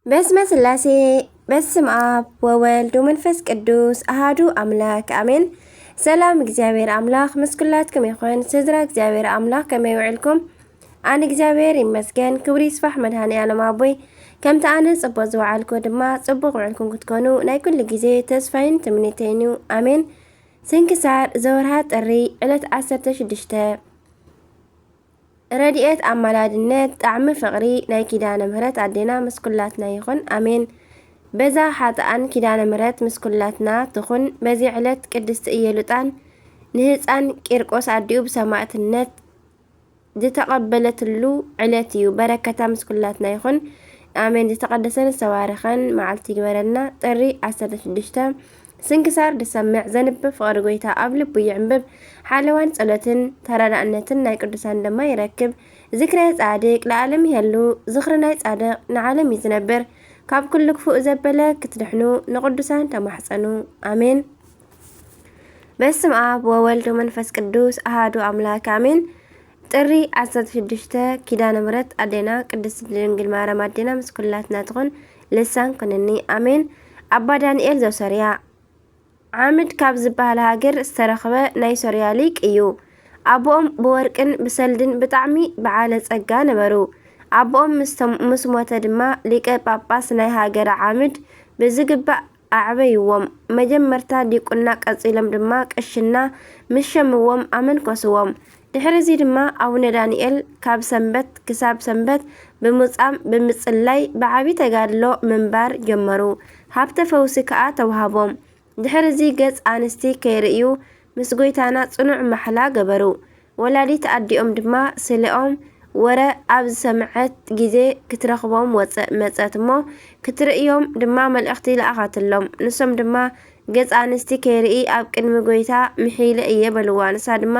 በስመ ስላሴ በስመ አብ ወወልድ ወመንፈስ ቅዱስ አሃዱ አምላክ አሜን። ሰላም እግዚአብሔር አምላክ ምስ ኩላትኩም ይኹን። ስድራ እግዚአብሔር አምላክ ከመይ ውዕልኩም? አነ እግዚአብሔር ይመስገን ክብሪ ይስፋሕ መድኃኔዓለም አቦይ ከምቲ ኣነ ጽቡቕ ዝወዓልኩ ድማ ጽቡቕ ውዕልኩም ክትኮኑ ናይ ኩሉ ግዜ ተስፋይን ትምኒተይን እዩ አሜን። ስንክሳር ዘወርሃ ጥሪ ዕለት 16 ረድኤት አማላድነት ጣዕሚ ፍቕሪ ናይ ኪዳነ ምህረት ኣዴና ምስ ኩላትና ይኹን አሜን። በዛ ሓጥኣን ኪዳነ ምህረት ምስ ኩላትና ትኹን። በዚ ዕለት ቅድስቲ ኢየሉጣን ንህፃን ቂርቆስ ኣዲኡ ብሰማዕትነት ዝተቐበለትሉ ዕለት እዩ። በረከታ ምስ ኩላትና ይኹን አሜን። ዝተቐደሰን ዝተባረኸን መዓልቲ ይግበረና። ጥሪ 16 ስንክሳር ድሰምዕ ዘንብብ ፍቕሪ ጎይታ ኣብ ልቡ ይዕንብብ። ሓለዋን ጸሎትን ተረዳእነትን ናይ ቅዱሳን ድማ ይረክብ። ዝክረ ጻድቅ ለዓለም ይህሉ ዝኽሪ ናይ ጻድቅ ንዓለም ይዝነብር። ካብ ኩሉ ክፉእ ዘበለ ክትድሕኑ ንቅዱሳን ተማሕፀኑ አሜን። በስመ አብ ወወልድ ወመንፈስ ቅዱስ አሃዱ አምላክ አሜን። ጥሪ 16 ኪዳነ ምህረት ኣዴና ቅድስት ድንግል ማርያም ኣዴና ምስ ኩላትና ትኹን። ልሳን ኩነኒ አሜን። ኣባ ዳንኤል ዘውሰርያ ዓምድ ካብ ዝበሃል ሃገር ዝተረኸበ ናይ ሶርያ ሊቅ እዩ። ኣቦኦም ብወርቅን ብሰልድን ብጣዕሚ በዓለ ጸጋ ነበሩ። ኣቦኦም ምስ ሞተ ድማ ሊቀ ጳጳስ ናይ ሃገር ዓምድ ብዝግባእ ኣዕበይዎም። መጀመርታ ዲቁና ቀጺሎም ድማ ቅሽና ምስ ሸምዎም ኣመንኮስዎም። ድሕሪዚ ድማ ኣቡነ ዳንኤል ካብ ሰንበት ክሳብ ሰንበት ብምጻም ብምጽላይ ብዓቢ ተጋድሎ ምንባር ጀመሩ። ሃብተ ፈውሲ ከዓ ተዋሃቦም። ድሕሪዚ ገጽ ኣንስቲ ከይርእዩ ምስ ጎይታና ጽኑዕ ማሕላ ገበሩ። ወላዲት ኣዲኦም ድማ ስልኦም ወረ ኣብ ዝሰምዐት ግዜ ክትረኽቦም መጸት እሞ ክትርእዮም ድማ መልእኽቲ ለኣኻትሎም። ንሶም ድማ ገጽ ኣንስቲ ከይርኢ ኣብ ቅድሚ ጎይታ ምሒለ እየ በልዋ። ንሳ ድማ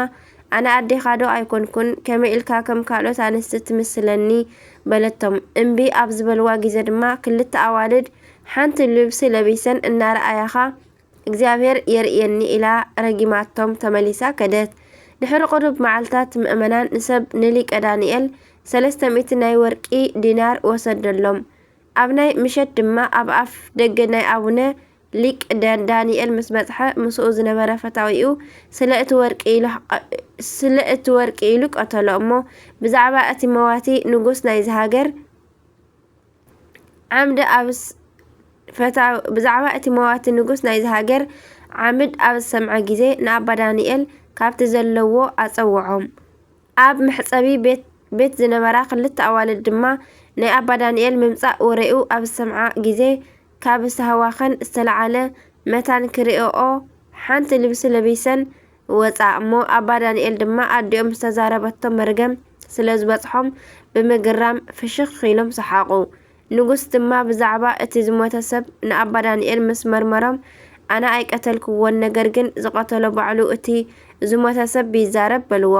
ኣነ ኣዴኻ ዶ ኣይኮንኩን ከመይ ኢልካ ከም ካልኦት ኣንስቲ ትምስለኒ በለቶም። እምቢ ኣብ ዝበልዋ ግዜ ድማ ክልተ ኣዋልድ ሓንቲ ልብሲ ለቢሰን እናረኣያኻ እግዚአብሔር የርእየኒ ኢላ ረጊማቶም ተመሊሳ ከደት። ድሕሪ ቁሩብ መዓልታት ምእመናን ንሰብ ንሊቀ ዳንኤል 300 ናይ ወርቂ ዲናር ወሰደሎም። ኣብ ናይ ምሸት ድማ ኣብ ኣፍ ደገ ናይ ኣቡነ ሊቅ ዳንኤል ምስ በጽሐ ምስኡ ዝነበረ ፈታዊኡ ስለ እቲ ወርቂ ኢሉ ቀተሎ እሞ ብዛዕባ እቲ መዋቲ ንጉስ ናይ ዝሃገር ዓምደ ኣብስ ብዛዕባ እቲ መዋቲ ንጉስ ናይ ዝሃገር ዓምድ ኣብ ሰምዐ ግዜ ንኣባ ዳንኤል ካብቲ ዘለዎ ኣጸውዖም። ኣብ መሕጸቢ ቤት ዝነበራ ክልተ ኣዋልድ ድማ ናይ ኣባ ዳንኤል ምምጻእ ወሬኡ ኣብ ሰምዓ ግዜ ካብ ዝተሃዋኸን ዝተለዓለ መታን ክሪኦ ሓንቲ ልብሲ ለቢሰን ወፃ እሞ ኣባ ዳንኤል ድማ ኣዲኦም ዝተዛረበቶም መርገም ስለ ዝበጽሖም ብምግራም ፍሽኽ ኢሎም ሰሓቑ። ንጉስ ድማ ብዛዕባ እቲ ዝሞተ ሰብ ንኣባ ዳንኤል ምስ መርመሮም ኣነ ኣይቀተልክዎን ነገር ግን ዝቐተሎ ባዕሉ እቲ ዝሞተ ሰብ ቢዛረብ በልዎ።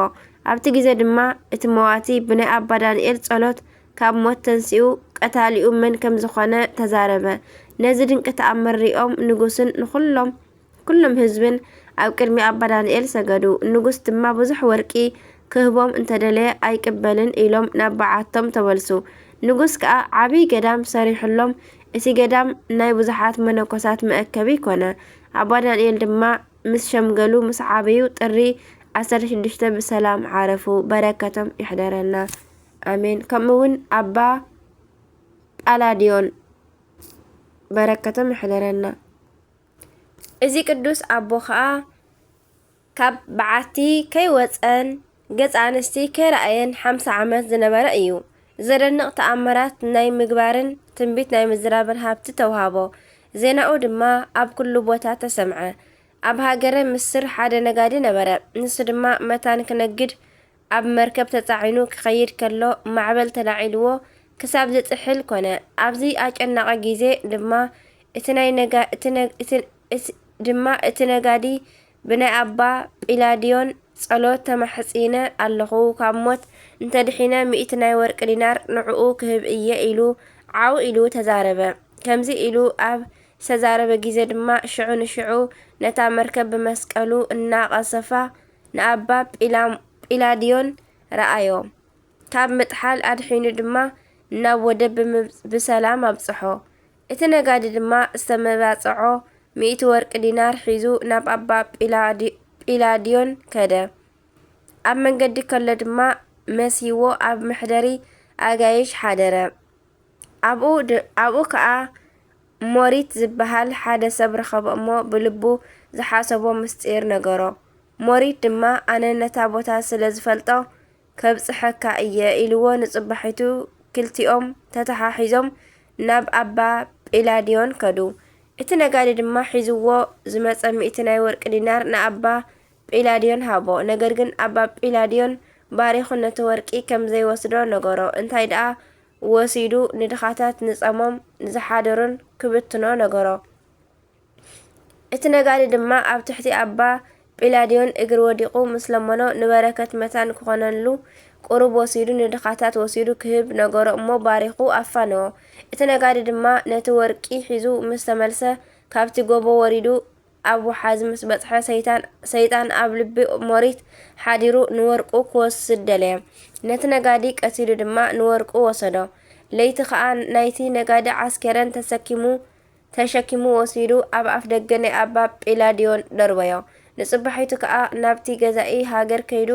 ኣብቲ ግዜ ድማ እቲ መዋቲ ብናይ ኣባ ዳንኤል ጸሎት ካብ ሞት ተንሲኡ ቀታሊኡ መን ከም ዝኾነ ተዛረበ። ነዚ ድንቂ ተኣምር ሪኦም ንጉስን ኩሎም ህዝብን ኣብ ቅድሚ ኣባ ዳንኤል ሰገዱ። ንጉስ ድማ ብዙሕ ወርቂ ክህቦም እንተደለየ ኣይቅበልን ኢሎም ናብ በዓቶም ተመልሱ። ንጉስ ከዓ ዓብይ ገዳም ሰሪሑሎም። እቲ ገዳም ናይ ብዙሓት መነኮሳት መአከቢ ኮነ። ኣባ ዳንኤል ድማ ምስ ሸምገሉ ምስ ዓበዩ ጥሪ 16 ብሰላም ዓረፉ። በረከቶም ይሕደረና አሜን። ከምኡውን ኣባ ጳላዲዮን በረከቶም ይሕደረና። እዚ ቅዱስ ኣቦ ከዓ ካብ በዓቲ ከይወፀን ገጽ ኣንስቲ ከይረኣየን 50 ዓመት ዝነበረ እዩ። ዘደንቕ ተኣምራት ናይ ምግባርን ትንቢት ናይ ምዝራብን ሃብቲ ተዋሃቦ። ዜናኡ ድማ ኣብ ኩሉ ቦታ ተሰምዐ። ኣብ ሃገረ ምስር ሓደ ነጋዲ ነበረ። ንሱ ድማ መታን ክነግድ ኣብ መርከብ ተጻዒኑ ክኸይድ ከሎ ማዕበል ተላዒልዎ ክሳብ ዝጥሕል ኮነ። ኣብዚ ኣጨናቐ ግዜ ድማ እቲ ነጋዲ ብናይ ኣባ ጲላዲዮን ጸሎት ተማሕጺነ ኣለኹ ካብ ሞት እንተድሒነ 100 ናይ ወርቂ ዲናር ንዕኡ ክህብ እየ ኢሉ ዓው ኢሉ ተዛረበ። ከምዚ ኢሉ ኣብ ዝተዛረበ ግዜ ድማ ሽዑ ንሽዑ ነታ መርከብ ብመስቀሉ እናቐሰፋ ንኣባ ጲላዲዮን ረኣዮ። ካብ ምጥሓል ኣድሒኑ ድማ ናብ ወደብ ብሰላም ኣብጽሖ። እቲ ነጋዲ ድማ ዝተመባጽዖ 100 ወርቂ ዲናር ሒዙ ናብ ኣባ ጲላድዮን ከደ። ኣብ መንገዲ ከሎ ድማ መሲዎ ኣብ መሕደሪ ኣጋይሽ ሓደረ። ኣብኡ ከዓ ሞሪት ዝበሃል ሓደ ሰብ ረኸቦ እሞ ብልቡ ዝሓሰቦ ምስጢር ነገሮ። ሞሪት ድማ ኣነ ነታ ቦታ ስለ ዝፈልጦ ከብጽሐካ እየ ኢልዎ ንጽባሒቱ ክልቲኦም ተተሓሒዞም ናብ ኣባ ጲላድዮን ከዱ። እቲ ነጋዲ ድማ ሒዝዎ ዝመጸ 100 ናይ ወርቂ ዲናር ንኣባ ጲላድዮን ሃቦ። ነገር ግን ኣባ ጲላድዮን ባሪኹ ነቲ ወርቂ ከም ዘይወስዶ ነገሮ። እንታይ ደኣ ወሲዱ ንድኻታት ንጸሞም ዝሓደሩን ክብትኖ ነገሮ። እቲ ነጋዲ ድማ ኣብ ትሕቲ ኣባ ጲላድዮን እግሪ ወዲቑ ምስ ለመኖ ንበረከት መታን ክኾነሉ ቁሩብ ወሲዱ ንድኻታት ወሲዱ ክህብ ነገሮ እሞ ባሪኹ ኣፋነዎ። እቲ ነጋዲ ድማ ነቲ ወርቂ ሒዙ ምስ ተመልሰ ካብቲ ጎቦ ወሪዱ ኣብ ወሓዚ ምስ በጽሐ ሰይጣን ኣብ ልቢ ሞሪት ሓዲሩ ንወርቁ ክወስድ ደለየ። ነቲ ነጋዲ ቀቲሉ ድማ ንወርቁ ወሰዶ። ለይቲ ከዓ ናይቲ ነጋዲ ዓስከረን ተሸኪሙ ወሲዱ ኣብ ኣፍ ደገ ናይ ኣባ ጲላድዮን ደርበዮ። ንጽባሒቱ ከዓ ናብቲ ገዛኢ ሃገር ከይዱ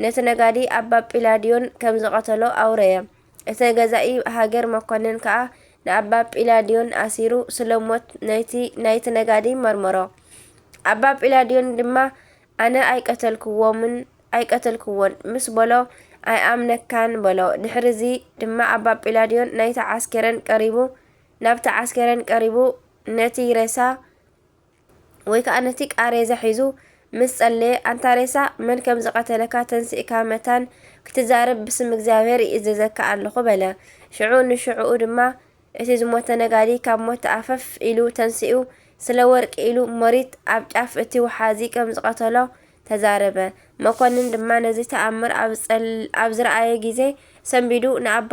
ነቲ ነጋዲ ኣባ ጲላድዮን ከም ዝቐተሎ ኣውረየ። እቲ ገዛኢ ሃገር መኮንን ከዓ ንኣባ ጲላድዮን ኣሲሩ ስለሞት ናይቲ ነጋዲ መርመሮ። ኣባ ጲላድዮን ድማ ኣነ ኣይቀተልክዎን ምስ በሎ ኣይኣምነካን በሎ። ድሕሪዚ ድማ ኣባ ጲላድዮን ናብቲ ዓስከረን ቀሪቡ ነቲ ሬሳ ወይ ከዓ ነቲ ቃሬዛ ሒዙ ምስ ጸለየ ኣንታ ሬሳ መን ከም ዝቐተለካ ተንስእካ መታን ክትዛረብ ብስም እግዚኣብሔር ይእዘዘካ ኣለኹ በለ። ሽዑ ንሽዑኡ ድማ እቲ ዝሞተ ነጋዲ ካብ ሞት ተኣፈፍ ኢሉ ተንስኡ ስለ ወርቂ ኢሉ ሞሪት ኣብ ጫፍ እቲ ወሓዚ ከም ዝቐተሎ ተዛረበ። መኮንን ድማ ነዚ ተኣምር ኣብ ዝረኣየ ጊዜ ሰንቢዱ ንኣባ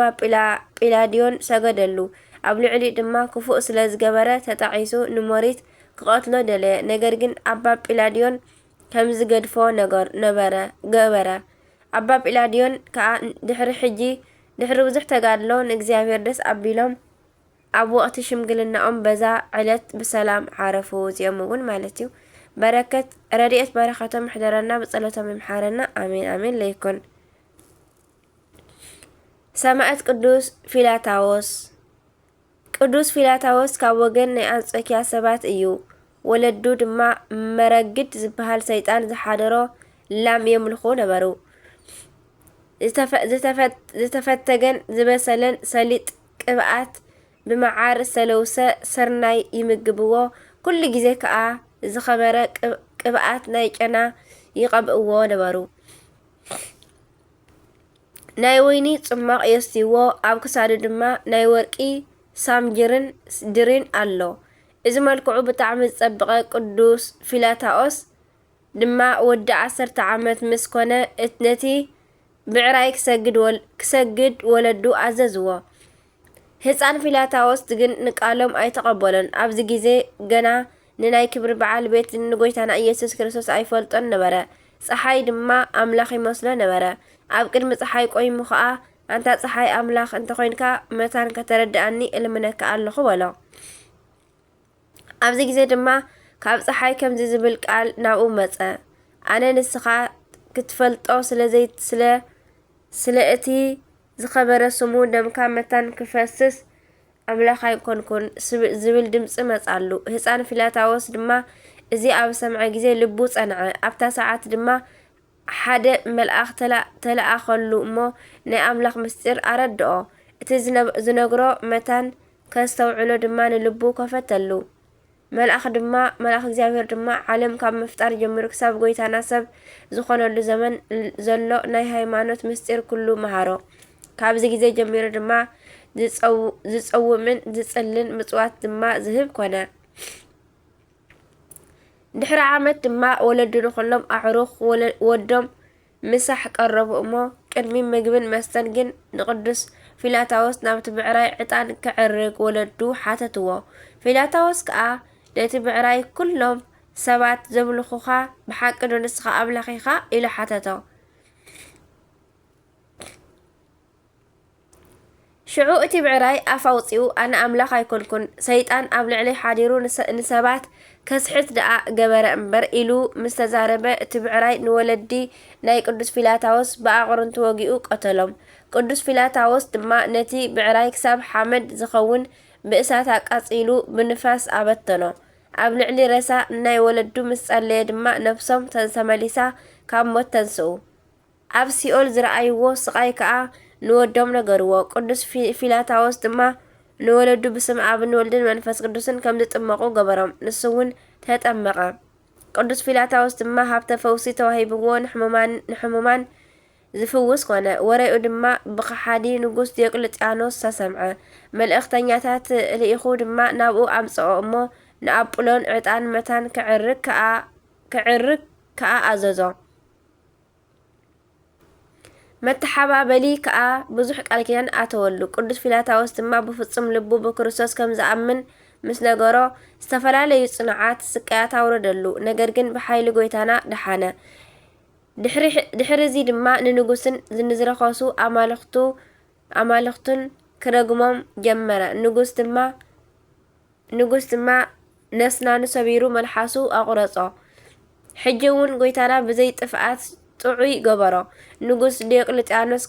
ጲላድዮን ሰገደሉ። ኣብ ልዕሊ ድማ ክፉእ ስለ ዝገበረ ተጣዒሱ ንሞሪት ክቐትሎ ደለየ። ነገር ግን ኣባ ጲላድዮን ከም ዝገድፎ ገበረ። ኣባ ጲላድዮን ከዓ ድሕሪ ብዙሕ ተጋድሎ ንእግዚኣብሔር ደስ ኣቢሎም ኣብ ወቕቲ ሽምግልናኦም በዛ ዕለት ብሰላም ዓረፉ። እዚኦም እውን ማለት እዩ። ረድኤት በረኸቶም ይሕደረና ብጸሎቶም ይምሓረና ኣሜን ኣሜን ለይኩን። ሰማዕት ቅዱስ ፊላታዎስ። ቅዱስ ፊላታዎስ ካብ ወገን ናይ አንጾኪያ ሰባት እዩ። ወለዱ ድማ መረግድ ዝበሃል ሰይጣን ዝሓደሮ ላም የምልኹ ነበሩ። ዝተፈተገን ዝበሰለን ሰሊጥ ቅብኣት ብመዓር ዝተለውሰ ስርናይ ይምግብዎ። ኩሉ ግዜ ከዓ ዝኸበረ ቅብኣት ናይ ጨና ይቐብእዎ ነበሩ። ናይ ወይኒ ጽማቕ የስትይዎ። ኣብ ክሳዱ ድማ ናይ ወርቂ ሳምጅርን ድሪን ኣሎ። እዚ መልክዑ ብጣዕሚ ዝጸበቐ ቅዱስ ፊላታዎስ ድማ ወዲ 10 ዓመት ምስ ኮነ ነቲ ብዕራይ ክሰግድ ወለዱ ኣዘዝዎ። ህፃን ፊላታዎስ ግን ንቃሎም ኣይተቐበሎን። ኣብዚ ግዜ ገና ንናይ ክብሪ በዓል ቤት ንጎይታና ኢየሱስ ክርስቶስ ኣይፈልጦን ነበረ። ፀሓይ ድማ ኣምላኽ ይመስሎ ነበረ። ኣብ ቅድሚ ፀሓይ ቆይሙ ከዓ ኣንታ ፀሓይ ኣምላኽ እንተኮይንካ መታን ከተረድኣኒ እልምነካ ኣለኹ በሎ። ኣብዚ ግዜ ድማ ካብ ፀሓይ ከምዚ ዝብል ቃል ናብኡ መፀ። ኣነ ንስኻ ክትፈልጦ ስለ እቲ ዝኸበረ ስሙ ደምካ መታን ክፈስስ ኣምላኽ ኣይኮንኩን ዝብል ድምፂ መፃሉ። ህፃን ፊላታዎስ ድማ እዚ ኣብ ሰምዐ ግዜ ልቡ ጸንዐ። ኣብታ ሰዓት ድማ ሓደ መልኣኽ ተለኣኸሉ እሞ ናይ ኣምላኽ ምስጢር ኣረድኦ። እቲ ዝነግሮ መታን ከስተውዕሎ ድማ ንልቡ ከፈተሉ። መልኣኽ እግዚኣብሔር ድማ ዓለም ካብ ምፍጣር ጀሚሩ ክሳብ ጎይታና ሰብ ዝኾነሉ ዘመን ዘሎ ናይ ሃይማኖት ምስጢር ኩሉ መሃሮ። ካብዚ ግዜ ጀሚሩ ድማ ዝፀውምን ዝጽልን ምጽዋት ድማ ዝህብ ኮነ። ድሕሪ ዓመት ድማ ወለዱ ንኹሎም ኣዕሩኽ ወዶም ምሳሕ ቀረቡ እሞ ቅድሚ ምግብን መስተን ግን ንቅዱስ ፊላታዎስ ናብቲ ብዕራይ ዕጣን ክዕርግ ወለዱ ሓተትዎ። ፊላታዎስ ከዓ ነቲ ብዕራይ ኩሎም ሰባት ዘምልኹኻ ብሓቂ ዶ ንስኻ ኣምላኽ ኢኻ ኢሉ ሓተቶ። ሽዑ እቲ ብዕራይ ኣፋውፂኡ ኣነ ኣምላኽ ኣይኮንኩን ሰይጣን ኣብ ልዕሊ ሓዲሩ ንሰባት ከስሕት ደኣ ገበረ እምበር ኢሉ ምስ ተዛረበ እቲ ብዕራይ ንወለዲ ናይ ቅዱስ ፊላታዎስ ብኣቕርንቱ ወጊኡ ቀተሎም። ቅዱስ ፊላታዎስ ድማ ነቲ ብዕራይ ክሳብ ሓመድ ዝኸውን ብእሳት ኣቃጺሉ ብንፋስ ኣበተኖ። ኣብ ልዕሊ ረሳ ናይ ወለዱ ምስ ጸለየ ድማ ነፍሶም ተመሊሳ ካብ ሞት ተንስኡ። ኣብ ሲኦል ዝረኣይዎ ስቃይ ከዓ ንወዶም ነገርዎ። ቅዱስ ፊላታዎስ ድማ ንወለዱ ብስም ኣብን ወልድን መንፈስ ቅዱስን ከም ዝጥመቁ ገበሮም። ንሱ እውን ተጠመቀ። ቅዱስ ፊላታዎስ ድማ ሃብተ ፈውሲ ተዋሂብዎ ንሕሙማን ዝፍውስ ኮነ። ወረኡ ድማ ብከሓዲ ንጉስ ዲዮቅልጥያኖስ ተሰምዐ። መልእክተኛታት ልኢኹ ድማ ናብኡ ኣምጽኦ እሞ ንኣጵሎን ዕጣን መታን ክዕርግ ከዓ ኣዘዞ። መተሓባበሊ ከዓ ብዙሕ ቃል ኪዳን ኣተወሉ። ቅዱስ ፊላታዎስ ድማ ብፍጹም ልቡ ብክርስቶስ ከም ዝኣምን ምስ ነገሮ ዝተፈላለዩ ጽኑዓት ስቃያት ኣውረደሉ። ነገር ግን ብሓይሊ ጎይታና ደሓነ። ድሕሪዚ ድማ ንንጉስን ንዝረኸሱ ኣማልኽቱን ክረግሞም ጀመረ። ንጉስ ድማ ነስናኑ ሰቢሩ መልሓሱ ኣቁረጾ። ሕጂ እውን ጎይታና ብዘይ ጥፍኣት ጥዑይ ገበሮ። ንጉስ ዲዮቅልጥያኖስ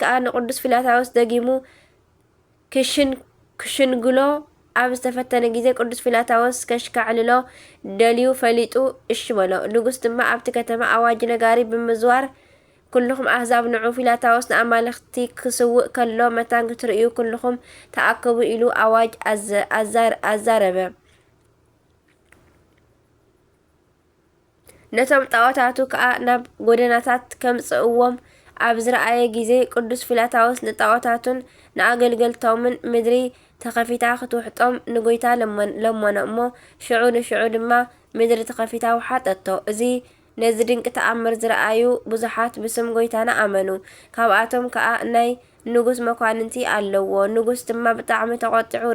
ከዓ ንቅዱስ ፊላታዎስ ደጊሙ ክሽንግሎ ኣብ ዝተፈተነ ግዜ ቅዱስ ፊላታዎስ ከሽካዕልሎ ደልዩ ፈሊጡ እሺ በሎ። ንጉስ ድማ ኣብቲ ከተማ ኣዋጅ ነጋሪ ብምዝዋር ኩልኩም ኣህዛብ ንዑ ፊላታዎስ ንኣማልክቲ ክስውእ ከሎ መታን ክትርእዩ ኩልኩም ተኣከቡ ኢሉ ኣዋጅ ኣዛረበ። ነቶም ጣዖታቱ ከዓ ናብ ጎደናታት ከምጽእዎም ኣብ ዝረኣየ ግዜ ቅዱስ ፊላታዎስ ንጣዖታቱን ንኣገልገልቶምን ምድሪ ተኸፊታ ክትውሕጦም ንጎይታ ለመኖ እሞ ሽዑ ንሽዑ ድማ ምድሪ ተኸፊታ ውሓጠቶ። እዚ ነዚ ድንቂ ተኣምር ዝረኣዩ ብዙሓት ብስም ጎይታና ኣመኑ። ካብኣቶም ከዓ ናይ ንጉስ መኳንንቲ ኣለዎ። ንጉስ ድማ ብጣዕሚ ተቆጢዑ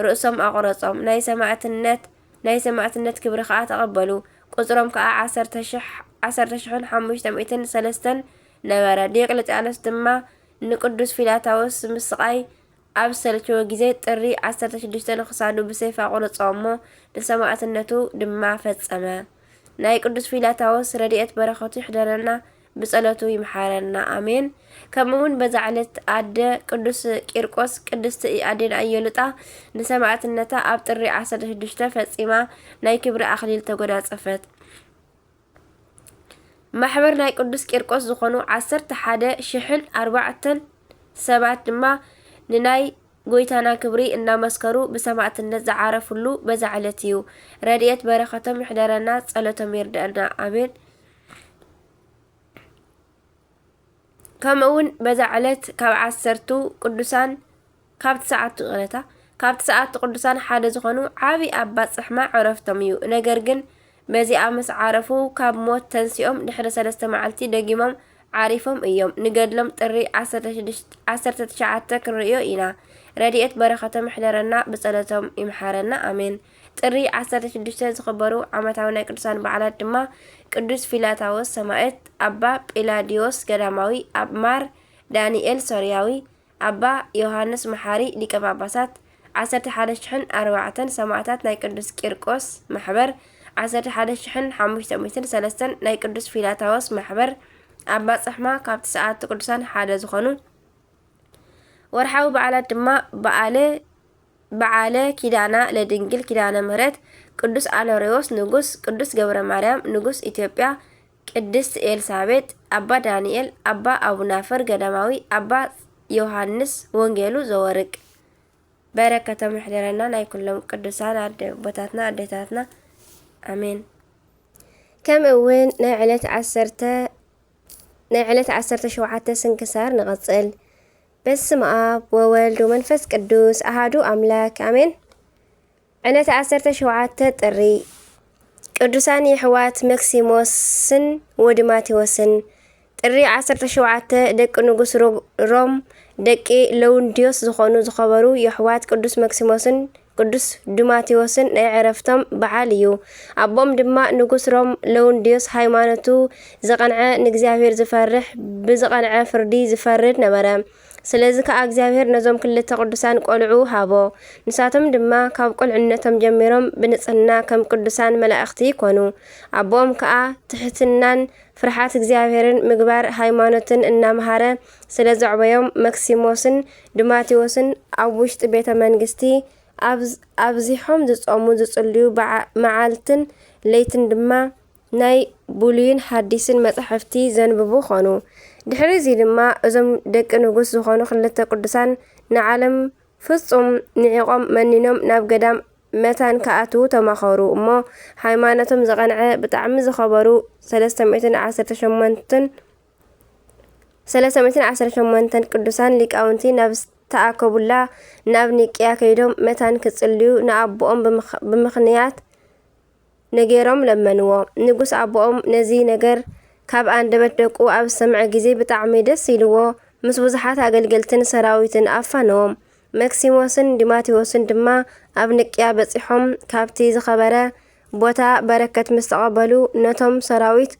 ርእሶም ኣቁረጾም። ናይ ሰማዕትነት ክብሪ ከዓ ተቐበሉ። ቁጽሮም ከዓ 10,503 ነበረ። ዲዮቅልጥያኖስ ድማ ንቅዱስ ፊላታዎስ ምስቃይ ኣብ ሰለቸወ ግዜ ጥሪ 16 ንክሳዱ ብሰይፍ ኣቁረጾ እሞ ንሰማዕትነቱ ድማ ፈጸመ። ናይ ቅዱስ ፊላታዎስ ረድኤት በረኸቱ ይሕደረና ብጸሎቱ ይምሓረና ኣሜን። ከምኡውን በዛ ዕለት ኣደ ቅዱስ ቂርቆስ ቅድስቲ ኣዴና ኢየሉጣ ንሰማዕትነታ ኣብ ጥሪ 16 ፈጺማ ናይ ክብሪ ኣክሊል ተጎናጸፈት። ማሕበር ናይ ቅዱስ ቂርቆስ ዝኾኑ 11,004 ሰባት ድማ ንናይ ጎይታና ክብሪ እናመስከሩ ብሰማዕትነት ዝዓረፍሉ በዛ ዕለት እዩ። ረድኤት በረኸቶም ይሕደረና ጸሎቶም ይርድአና ኣሜን። ከምኡውን በዛ ዕለት ካብ 10 ቅዱሳን ካብ ትስዓቱ ቅዱሳን ሓደ ዝኾኑ ዓብይ ኣባ ጽሕማ ዕረፍቶም እዩ። ነገር ግን በዚኣ ምስ ዓረፉ ካብ ሞት ተንሲኦም ድሕሪ 3 መዓልቲ ደጊሞም ዓሪፎም እዮም። ንገድሎም ጥሪ 19 ክንርእዮ ኢና። ረድኤት በረኸቶም ይሕደረና ብጸሎቶም ይምሓረና ኣሜን። ጥሪ 16 ዝኽበሩ ዓመታዊ ናይ ቅዱሳን በዓላት ድማ ቅዱስ ፊላታዎስ ሰማዕት፣ ኣባ ጲላዲዮስ ገዳማዊ፣ ማር ዳንኤል ሶርያዊ፣ ኣባ ዮሃንስ መሓሪ ሊቀ ጳጳሳት፣ 11,004 ሰማዕታት ናይ ቅዱስ ቂርቆስ ማሕበር፣ 11,503 ናይ ቅዱስ ፊላታዎስ ማሕበር፣ ኣባ ጽሕማ ካብ ትስዓቱ ቅዱሳን ሓደ ዝኾኑ። ወርሓዊ በዓላት ድማ በዓለ ኪዳና ለድንግል ኪዳነ ምህረት፣ ቅዱስ አኖሬዎስ ንጉስ፣ ቅዱስ ገብረ ማርያም ንጉስ ኢትዮጵያ፣ ቅድስት ኤልሳቤጥ፣ ኣባ ዳንኤል፣ ኣባ አቡናፈር ገዳማዊ፣ ኣባ ዮሃንስ ወንጌሉ ዘወርቅ። በረከቶም ይሕደረና ናይ ኩሎም ቅዱሳን ቦታትና ኣዴታትና ኣሜን። ከምኡውን ናይ ዕለት 17 ስንክሳር ንቐጽል። በስመ አብ ወወልድ ወመንፈስ ቅዱስ አሐዱ አምላክ አሜን። ዕለት 17 ጥሪ ቅዱሳን የሕዋት መክሲሞስን ወድማቴዎስን። ጥሪ 17 ደቂ ንጉስ ሮም ደቂ ለውንዲዮስ ዝኾኑ ዝኸበሩ የሕዋት ቅዱስ መክሲሞስን ቅዱስ ዱማቴዎስን ናይ ዕረፍቶም በዓል እዩ። ኣቦም ድማ ንጉስ ሮም ለውንድዮስ ሃይማኖቱ ዝቐንዐ ንእግዚአብሔር ዝፈርሕ ብዝቐንዐ ፍርዲ ዝፈርድ ነበረ። ስለዚ ከዓ እግዚአብሔር ነዞም ክልተ ቅዱሳን ቆልዑ ሃቦ። ንሳቶም ድማ ካብ ቁልዕነቶም ጀሚሮም ብንጽህና ከም ቅዱሳን መላእኽቲ ኮኑ። ኣቦም ከዓ ትሕትናን ፍርሃት እግዚአብሔርን ምግባር ሃይማኖትን እናምሃረ ስለ ዘዕበዮም መክሲሞስን ዱማቴዎስን ኣብ ውሽጢ ቤተ መንግስቲ ኣብዚሖም ዝጾሙ ዝጽልዩ መዓልትን ለይትን ድማ ናይ ብሉይን ሓዲስን መጻሕፍቲ ዘንብቡ ኾኑ። ድሕሪ እዚ ድማ እዞም ደቂ ንጉስ ዝኾኑ ክልተ ቅዱሳን ንዓለም ፍጹም ንዒቖም መኒኖም ናብ ገዳም መታን ከኣትዉ ተማኸሩ እሞ ሃይማኖቶም ዘቐንዐ ብጣዕሚ ዝኸበሩ 318 ቅዱሳን ሊቃውንቲ ናብ ዝተኣከቡላ ናብ ኒቅያ ከይዶም መታን ክጽልዩ ንኣቦኦም ብምኽንያት ነገሮም ለመንዎ። ንጉስ ኣቦኦም ነዚ ነገር ካብ አንደበት ደቁ ኣብ ሰምዐ ጊዜ ብጣዕሚ ደስ ኢልዎ ምስ ብዙሓት ኣገልገልትን ሰራዊትን ኣፋነዎም። መክሲሞስን ዲማቴዎስን ድማ ኣብ ንቅያ በፂሖም ካብቲ ዝኸበረ ቦታ በረከት ምስ ተቐበሉ ነቶም ሰራዊት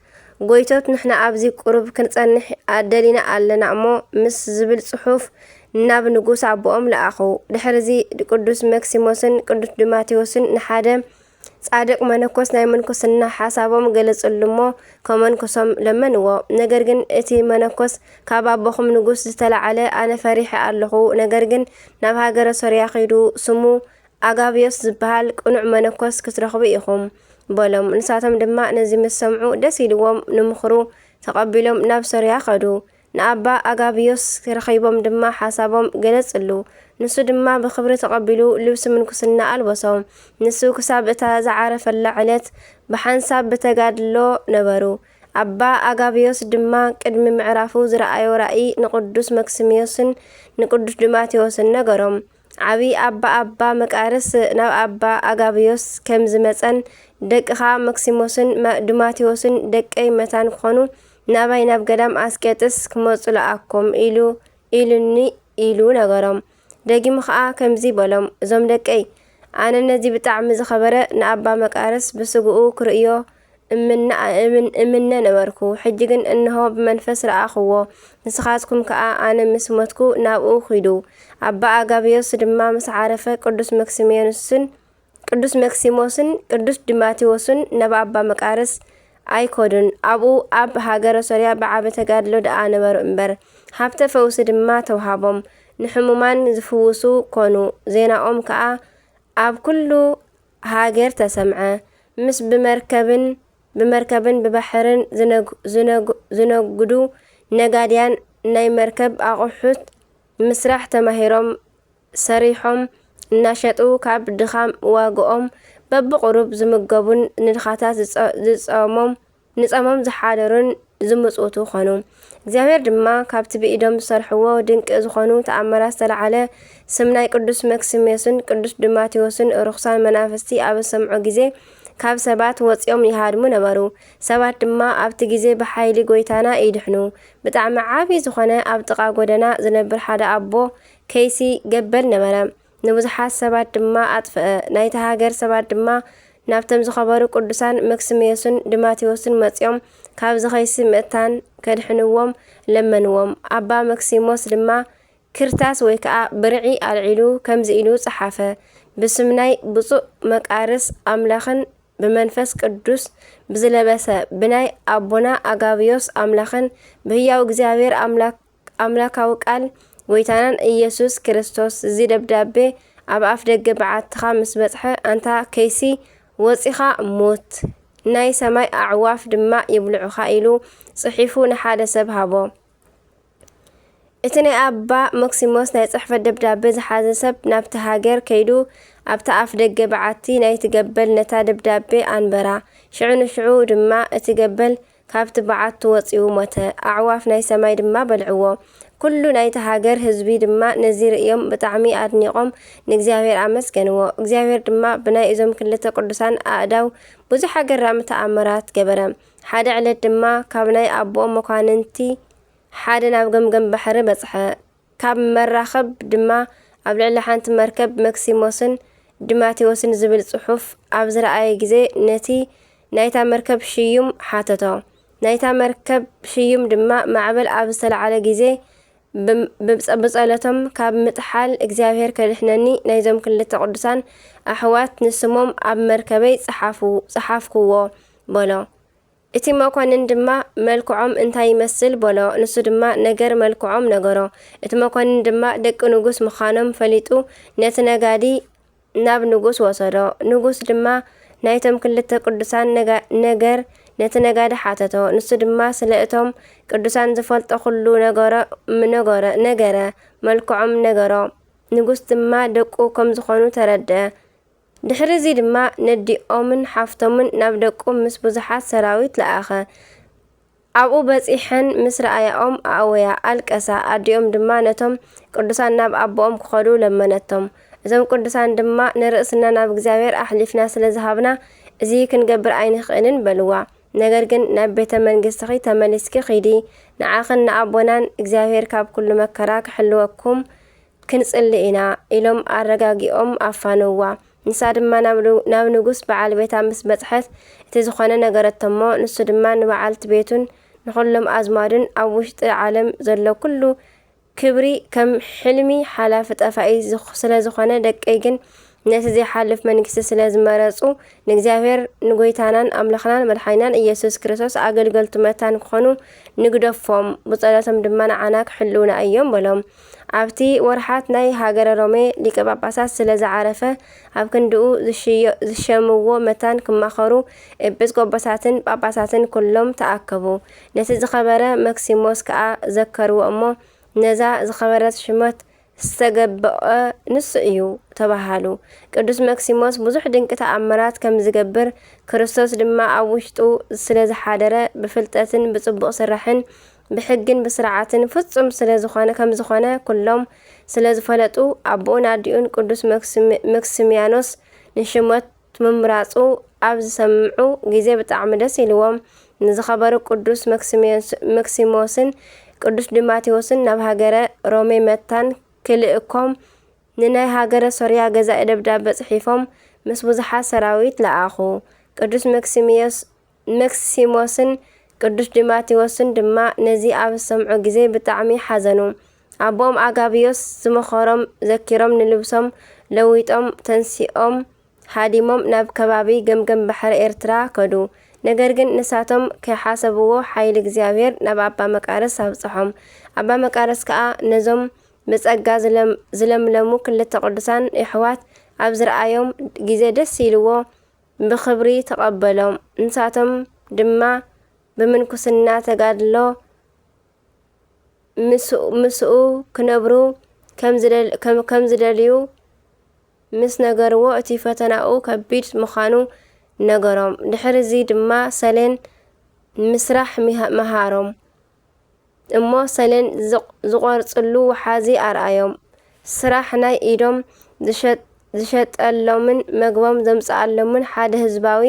ጎይቶት ንሕና ኣብዚ ቁሩብ ክንጸንሕ ኣደሊና ኣለና እሞ ምስ ዝብል ጽሑፍ ናብ ንጉስ ኣቦኦም ለኣኹ። ድሕሪዚ ቅዱስ መክሲሞስን ቅዱስ ዲማቴዎስን ንሓደ ጻድቅ መነኮስ ናይ ምንኩስና ሓሳቦም ገለጽሉ እሞ ከመንኩሶም ለመንዎ። ነገር ግን እቲ መነኮስ ካብ ኣቦኹም ንጉስ ዝተላዓለ ኣነ ፈሪሐ ኣለኹ፣ ነገር ግን ናብ ሃገረ ሶርያ ኸይዱ ስሙ ኣጋብዮስ ዝበሃል ቅኑዕ መነኮስ ክትረኽቡ ኢኹም በሎም። ንሳቶም ድማ ነዚ ምስ ሰምዑ ደስ ኢልዎም ንምኽሩ ተቐቢሎም ናብ ሶርያ ኸዱ። ንኣባ ኣጋብዮስ ረኺቦም ድማ ሓሳቦም ገለጽሉ። ንሱ ድማ ብኽብሪ ተቐቢሉ ልብሲ ምንኩስና ኣልበሶም። ንሱ ክሳብ እታ ዝዓረፈላ ዕለት ብሓንሳብ ብተጋድሎ ነበሩ። ኣባ ኣጋብዮስ ድማ ቅድሚ ምዕራፉ ዝረኣዮ ራእይ ንቅዱስ መክሲሞስን ንቅዱስ ዱማቴዎስን ነገሮም። ዓብይ ኣባ መቃርስ ናብ ኣባ ኣጋብዮስ ከም ዝመፀን ደቅኻ መክሲሞስን ዱማቴዎስን ደቀይ መታን ክኾኑ ናባይ ናብ ገዳም ኣስቄጥስ ክመፁ ለኣኮም ኢሉኒ ኢሉ ነገሮም። ደጊሙ ከዓ ከምዚ በሎም፣ እዞም ደቀይ ኣነ ነዚ ብጣዕሚ ዝኸበረ ንኣባ መቃርስ ብስግኡ ክርእዮ እምነ ነበርኩ። ሕጂ ግን እንሆ ብመንፈስ ረኣኽዎ። ንስኻትኩም ከዓ ኣነ ምስ ሞትኩ ናብኡ ኺዱ። ኣባ ኣጋብዮስ ድማ ምስ ዓረፈ ቅዱስ መክሲሞስን ቅዱስ ዲማቴዎስን ናብ ኣባ መቃርስ ኣይኮዱን። ኣብኡ ኣብ ሃገረ ሶርያ ብዓበ ተጋድሎ ደኣ ነበሩ እምበር ሃብተ ፈውሲ ድማ ተውሃቦም። ንሕሙማን ዝፍውሱ ኮኑ። ዜናኦም ከዓ ኣብ ኩሉ ሃገር ተሰምዐ። ምስ ብመርከብን ብባሕርን ዝነግዱ ነጋድያን ናይ መርከብ ኣቑሑት ምስራሕ ተማሂሮም ሰሪሖም እናሸጡ ካብ ድኻም ዋግኦም በብቁሩብ ዝምገቡን ንድኻታት ንጸሞም ዝሓደሩን ዝምጽውቱ ኾኑ። እግዚአብሔር ድማ ካብቲ ብኢዶም ዝሰርሕዎ ድንቂ ዝኾኑ ተኣምራት ዝተለዓለ ስም ናይ ቅዱስ መክሲሞስን ቅዱስ ዱማቴዎስን ርኩሳን መናፍስቲ ኣብ ሰምዑ ጊዜ ካብ ሰባት ወፂኦም ይሃድሙ ነበሩ። ሰባት ድማ ኣብቲ ጊዜ ብሓይሊ ጎይታና ይድሕኑ። ብጣዕሚ ዓብይ ዝኾነ ኣብ ጥቓ ጎደና ዝነብር ሓደ ኣቦ ከይሲ ገበል ነበረ። ንብዙሓት ሰባት ድማ ኣጥፍአ። ናይቲ ሃገር ሰባት ድማ ናብቶም ዝኸበሩ ቅዱሳን መክሲሞስን ዱማቴዎስን መፂኦም ካብ ዝኸይሲ ምእታን ከድሕንዎም ለመንዎም። ኣባ መክሲሞስ ድማ ክርታስ ወይ ከዓ ብርዒ ኣልዒሉ ከምዚ ኢሉ ፀሓፈ። ብስም ናይ ብፁእ መቃርስ ኣምላኽን ብመንፈስ ቅዱስ ብዝለበሰ ብናይ ኣቦና ኣጋብዮስ ኣምላኽን ብህያው እግዚአብሔር ኣምላካዊ ቃል ጎይታናን ኢየሱስ ክርስቶስ እዚ ደብዳቤ ኣብ ኣፍ ደገ በዓትኻ ምስ በጽሐ ኣንታ ከይሲ ወፂኻ ሞት ናይ ሰማይ ኣዕዋፍ ድማ ይብልዑኻ ኢሉ ጽሒፉ ንሓደ ሰብ ሃቦ። እቲ ናይ ኣባ መክሲሞስ ናይ ጽሕፈት ደብዳቤ ዝሓዘ ሰብ ናብቲ ሃገር ከይዱ ኣብቲ ኣፍ ደገ በዓቲ ናይቲ ገበል ነታ ደብዳቤ ኣንበራ። ሽዑ ንሽዑ ድማ እቲ ገበል ካብቲ በዓቱ ወፂኡ ሞተ። ኣዕዋፍ ናይ ሰማይ ድማ በልዕዎ። ኩሉ ናይቲ ሃገር ህዝቢ ድማ ነዚ ርእዮም ብጣዕሚ ኣድኒቖም ንእግዚአብሔር ኣመስገንዎ። እግዚአብሔር ድማ ብናይ እዞም ክልተ ቅዱሳን ኣእዳው ብዙሕ ኣገራሚ ተኣምራት ገበረ። ሓደ ዕለት ድማ ካብ ናይ ኣቦኦም መኳንንቲ ሓደ ናብ ገምገም ባሕሪ በጽሐ። ካብ መራኸብ ድማ ኣብ ልዕሊ ሓንቲ መርከብ መክሲሞስን ድማቴዎስን ዝብል ጽሑፍ ኣብ ዝረኣየ ግዜ ነቲ ናይታ መርከብ ሽዩም ሓተቶ። ናይታ መርከብ ሽዩም ድማ ማዕበል ኣብ ዝተለዓለ ግዜ ብጸሎቶም ካብ ምጥሓል እግዚኣብሔር ከድሕነኒ ናይዞም ክልተ ቅዱሳን ኣሕዋት ንስሞም ኣብ መርከበይ ጸሓፍክዎ በሎ። እቲ መኮንን ድማ መልክዖም እንታይ ይመስል በሎ። ንሱ ድማ ነገር መልክዖም ነገሮ። እቲ መኮንን ድማ ደቂ ንጉስ ምዃኖም ፈሊጡ ነቲ ነጋዲ ናብ ንጉስ ወሰዶ። ንጉስ ድማ ናይቶም ክልተ ቅዱሳን ነገር ነቲ ነጋዲ ሓተቶ። ንሱ ድማ ስለ እቶም ቅዱሳን ዝፈልጦ ኩሉ ነገረ መልክዖም ነገሮ። ንጉስ ድማ ደቁ ከም ዝኾኑ ተረድአ። ድሕሪ እዚ ድማ ነዲኦምን ሓፍቶምን ናብ ደቁ ምስ ብዙሓት ሰራዊት ለኣኸ። ኣብኡ በፂሐን ምስ ረኣያኦም ኣእወያ ኣልቀሳ። ኣዲኦም ድማ ነቶም ቅዱሳን ናብ ኣቦኦም ክኸዱ ለመነቶም። እዞም ቅዱሳን ድማ ንርእስና ናብ እግዚኣብሔር ኣሕሊፍና ስለ ዝሃብና እዚ ክንገብር ኣይንኽእልን በልዋ። ነገር ግን ናብ ቤተ መንግስትኺ ተመሊስኪ ኺዲ ንዓኽን ንኣቦናን እግዚኣብሔር ካብ ኩሉ መከራ ክሕልወኩም ክንጽሊ ኢና ኢሎም ኣረጋጊኦም ኣፋንዋ። ንሳ ድማ ናብ ንጉስ በዓል ቤታ ምስ በጽሐት እቲ ዝኾነ ነገረቶሞ። ንሱ ድማ ንበዓልቲ ቤቱን ንኹሎም ኣዝማዱን ኣብ ውሽጢ ዓለም ዘሎ ኩሉ ክብሪ ከም ሕልሚ ሓላፊ ጠፋኢ ስለ ዝኾነ ደቀይ ግን ነቲ ዘይሓልፍ መንግስቲ ስለ ዝመረጹ ንእግዚኣብሔር ንጎይታናን ኣምላኽናን መድሓኒናን ኢየሱስ ክርስቶስ ኣገልገልቱ መታን ክኾኑ ንግደፎም። ብጸሎቶም ድማ ንዓና ክሕልውና እዮም በሎም። ኣብቲ ወርሓት ናይ ሃገረ ሮሜ ሊቀ ጳጳሳት ስለ ዝዓረፈ ኣብ ክንድኡ ዝሸምዎ መታን ክማኸሩ ኤጲስቆጶሳትን ጳጳሳትን ኩሎም ተኣከቡ። ነቲ ዝኸበረ መክሲሞስ ከዓ ዘከርዎ እሞ ነዛ ዝኸበረት ሽመት ዝተገብአ ንሱ እዩ ተባሃሉ። ቅዱስ መክሲሞስ ብዙሕ ድንቂ ተኣምራት ከም ዝገብር ክርስቶስ ድማ ኣብ ውሽጡ ስለ ዝሓደረ ብፍልጠትን ብጽቡቕ ስራሕን ብሕግን ብስርዓትን ፍጹም ከም ዝኾነ ኩሎም ስለ ዝፈለጡ ኣቦኡን ኣዲኡን ቅዱስ መክሲምያኖስ ንሽመት ምምራጹ ኣብ ዝሰምዑ ግዜ ብጣዕሚ ደስ ኢልዎም። ንዝኸበሩ ቅዱስ መክሲሞስን ቅዱስ ዲማቴዎስን ናብ ሃገረ ሮሜ መታን ክልእኮም ንናይ ሃገረ ሶርያ ገዛኢ ደብዳቤ ጽሒፎም ምስ ብዙሓት ሰራዊት ለኣኹ። ቅዱስ መክሲሞስን ቅዱስ ዲማቴዎስን ድማ ነዚ ኣብ ሰምዑ ግዜ ብጣዕሚ ሓዘኑ። ኣቦኦም ኣጋቢዮስ ዝመኸሮም ዘኪሮም ንልብሶም ለዊጦም ተንሲኦም ሃዲሞም ናብ ከባቢ ገምገም ባሕሪ ኤርትራ ከዱ። ነገር ግን ንሳቶም ከይሓሰብዎ ሓይሊ እግዚኣብሔር ናብ ኣባ መቃርስ ኣብጽሖም። ኣባ መቃርስ ከዓ ነዞም ብጸጋ ዝለምለሙ ክልተ ቅዱሳን ኣሕዋት ኣብ ዝረኣዮም ግዜ ደስ ኢልዎ ብኽብሪ ተቐበሎም። ንሳቶም ድማ ብምንኩስና ተጋድሎ ምስኡ ክነብሩ ከም ዝደልዩ ምስ ነገርዎ እቲ ፈተናኡ ከቢድ ምዃኑ ነገሮም። ድሕሪ እዚ ድማ ሰሌን ምስራሕ መሃሮም እሞ ሰሌን ዝቖርጽሉ ወሓዚ ኣርኣዮም። ስራሕ ናይ ኢዶም ዝሸጠሎምን መግቦም ዘምጽኣሎምን ሓደ ህዝባዊ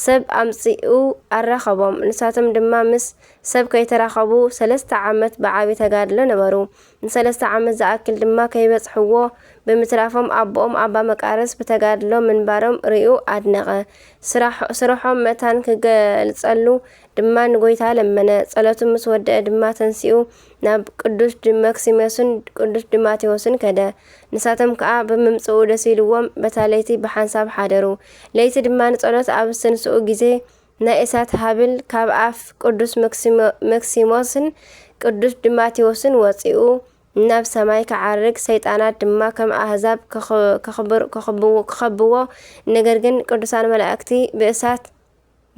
ሰብ ኣምጺኡ ኣራኸቦም። ንሳቶም ድማ ምስ ሰብ ከይተራኸቡ 3 ዓመት ብዓብዪ ተጋድሎ ነበሩ። ን3 ዓመት ዝኣክል ድማ ከይበጽሕዎ ብምትራፎም ኣቦኦም ኣባ መቃርስ ብተጋድሎ ምንባሮም ርኡ ኣድነቐ። ስርሖም መታን ክገልጸሉ ድማ ንጎይታ ለመነ። ጸሎቱ ምስ ወድአ ድማ ተንሲኡ ናብ ቅዱስ መክሲሞስን ቅዱስ ዲማቴዎስን ከደ። ንሳቶም ከዓ ብምምጽኡ ደስ ኢልዎም በታ ለይቲ ብሓንሳብ ሓደሩ። ለይቲ ድማ ንጸሎት ኣብ ዝተንስኡ ግዜ ናይ እሳት ሃብል ካብ ኣፍ ቅዱስ መክሲሞስን ቅዱስ ዲማቴዎስን ወፂኡ ናብ ሰማይ ክዓርግ፣ ሰይጣናት ድማ ከም ኣህዛብ ክኸብዎ። ነገር ግን ቅዱሳን መላእክቲ